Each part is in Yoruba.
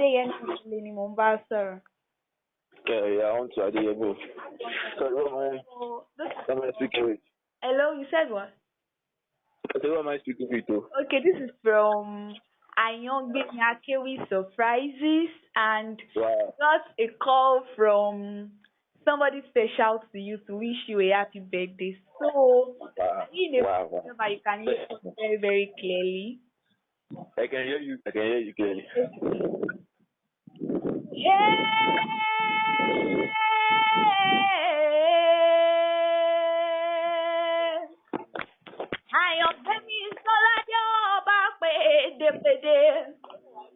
Adeyemi Omele ni mo ń bá sọ̀rọ̀. Yeah, I want to Adeyemi. Sorry, what am I speaking with? Hello, you said what? I said, what am I speaking with? Okay, this is from Ayangbemmy Surprises, and Wow. got a call from somebody special to you to wish you a happy birthday. So, Wow. in a Wow. number, you can hear it very, very clearly. I can hear you. I can hear you clearly. Ayangbemmy Sọ́ládé ọba pèdèpèdè.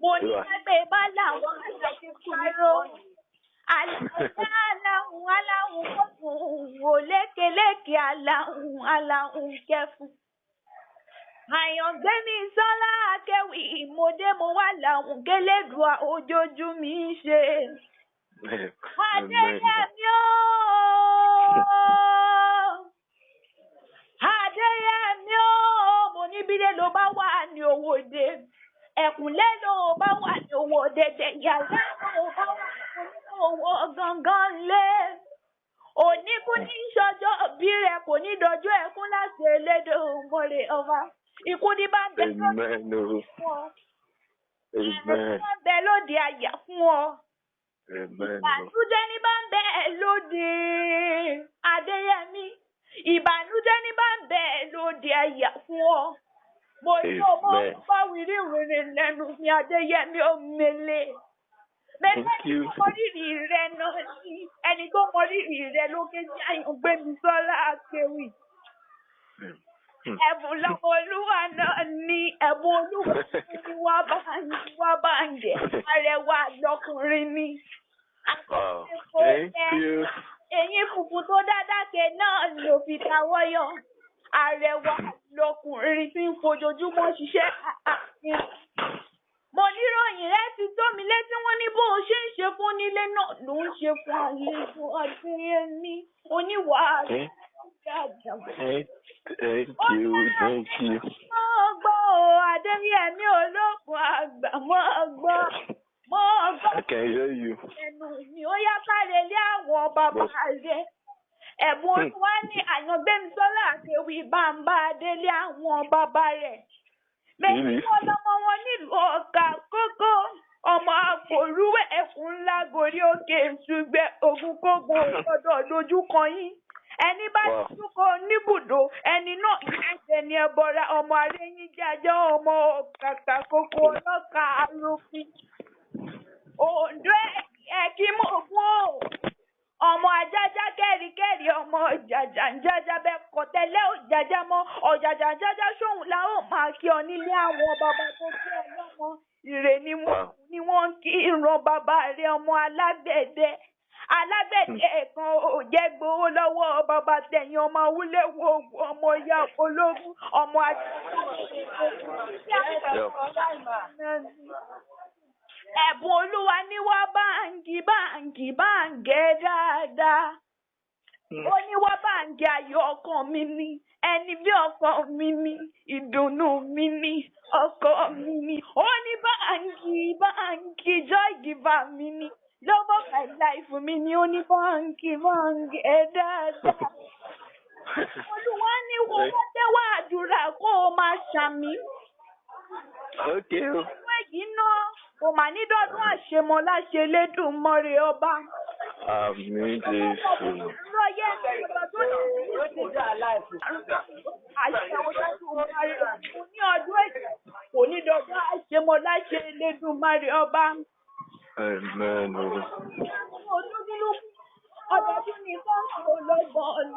Mo ní ẹgbẹ́ bá làwọn àṣàṣe kúrò. Àlàyé aláhùn kọ̀ọ̀kan wò lékeléke aláhùn kẹfù. Ayangbemmy Sọ́lá akéwì ìmọ̀dé mo wà láhùn kélédùá ojojú mi ṣe. Adéyẹmí ooo. Adéyẹmí ooo, mo ní bílé ló bá wà ní Owódé, ẹ̀kúnlé ló bá wà ní Owódé, yàrá ló bá wà ní owó gangan lé. Oníkú ní ìṣọjọ́ bí rẹ̀ kò ní dọjọ́ ẹkún láti Elédùmarè ọba. Ikú ní bá ń bẹ lóde fún ọ. Ẹ̀rọ bá ń bẹ lóde àyà fún ọ. Ìbànújẹ́ ní bá ń bẹ lóde Adéyẹmí. Ìbànújẹ́ ní bá ń bẹ lóde àyà fún ọ. Mo ní ọmọ bá wìrìwìrì lẹ́nu ní Adéyẹmí Omele. Bẹ́ẹ̀ ni mo rírì rẹ náà ní ẹni tó mọ rírì rẹ lókè tí Ayangbemmy Sọ́lá akéwì. Ẹ̀bùn lọ́mọ olúwa náà ní ẹ̀bùn olúwa ní wá bá ń jẹ. Arẹwà lọkùnrin ni. Thank you. Eyín funfun tó dádáke náà ló fi tawọ́ yọ. Arẹwà lọkùnrin tí ń fojoojúmọ́ ṣiṣẹ́ ààfin. Mo níròyìn rẹ ti tó mi létí wọ́n ní bó o ṣe ń ṣe fún nílé náà ló ń ṣe fún àlejò Adéyẹmí oníwàásù. Thank you. Mo gbọ́ Adéyẹmí ológun àgbà mo gbọ́. I can hear you. Ẹnu mi ó yá káre lé àwọn bàbá rẹ̀. Ẹ̀bùn olúwa ní Ayangbemmy Sọ́lá akéwì bàbá délé àwọn bàbá rẹ̀. Méjì wọn lọ́mọ wọn nílùú Ọ̀kà Kókó. Ọmọ àpòrúwẹ̀ ẹkùn ńlá gorí òkè ṣùgbẹ́ ogun kógun ọ̀dọ̀ lójú kan yín. Ẹni bá dúkọ níbùdó ẹni náà ìṣẹ̀ṣẹ̀ ni ẹbọra ọmọ aréyìn jájọ́ ọmọ Ọ̀kà Kókó ọlọ́kà arúfin. Ondo ẹ̀kí mọ̀ fún o. Ọmọ ajájá kẹ́ríkẹ́rí ọmọ ọ̀jàjà ń jájá bẹ́ẹ̀ kọ̀tẹ́lẹ́ òjàjá mọ́ ọ̀jàjà ń jájá sóhun la ó máa kí ọ nílé àwọn bàbá tó kí ọ lọ́mọ. Ìrè ni wọ́n ń kí ìran bàbá rẹ̀ ọmọ alágbẹ̀dẹ. Alágbẹ̀dẹ kan ò jẹ́ gbowó lọ́wọ́ bàbá tẹ̀yìn ọmọ awúlé wo ọmọ ìyá ológun ọmọ Ẹ̀bùn olúwa ní wá báǹgì dáadáa. Ó ní wá báǹgì ayọ̀ ọkàn mi ni, ẹni bí ọkàn mi ni, ìdùnnú mi ni, ọkọ mi ni. Ó ní báǹgì joy giver mi ni, love of my life mi ni, ó ní báǹgì dáadáa. Olúwa ní wọ́n wá tẹ́wọ́ àdúrà kó o máa ṣàmì. Okay. Ìwé yìí náà kò mà ní dọ́dún àṣemọ láṣẹ Elédùmarè ọba. Àmín Jésù. Lọ́yẹ̀ ọdún àṣẹwò dájú Mari mo ní ọdún èyí kò ní dọ́dún àṣemọ láṣẹ Elédùmarè ọba. Amen. Ọdọọdún nìkan kò lọ́gbọ̀n.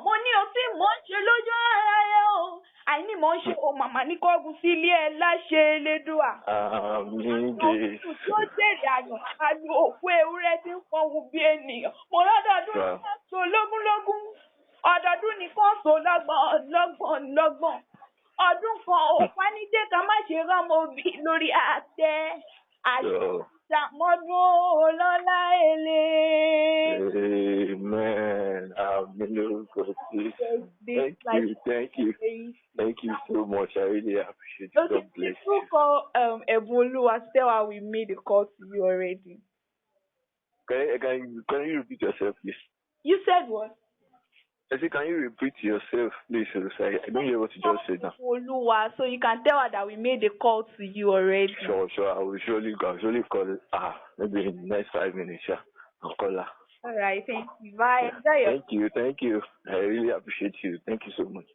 Mo ní òfin mò ń ṣe lójú ara rẹ o. Àìní mò ń ṣe o màmá ní kọ́gùn sílé ẹ láṣẹ Elédùà. Àmín Jésù. Tí ó jèrè àyàn àlù òkú ewúrẹ́ tí ń fọhùn bí ènìyàn. Mo lọ́dọọdún nìkan so lógúnlógún. Ọdọọdún nìkan so lọ́gbọ̀n. Ọdún kan ò pánijé ká má ṣe rọ́mọ òbí lórí àtẹ. Àṣàmọ́dún ọlọ́lá èlé. Amen. Thank you so much. I really appreciate it. Okay, God bless people you. call Ebunoluwa. Tell her we made a call to you already. Can you repeat yourself, please? You said what? I said, can you repeat yourself, please? I don't hear what you just said now. Ebunoluwa, so you can tell her that we made a call to you already. Sure. I will surely call. Maybe in the next 5 minutes. Yeah, I'll call her. All right, thank you. Bye. Enjoy your Thank you. I really appreciate you. Thank you so much.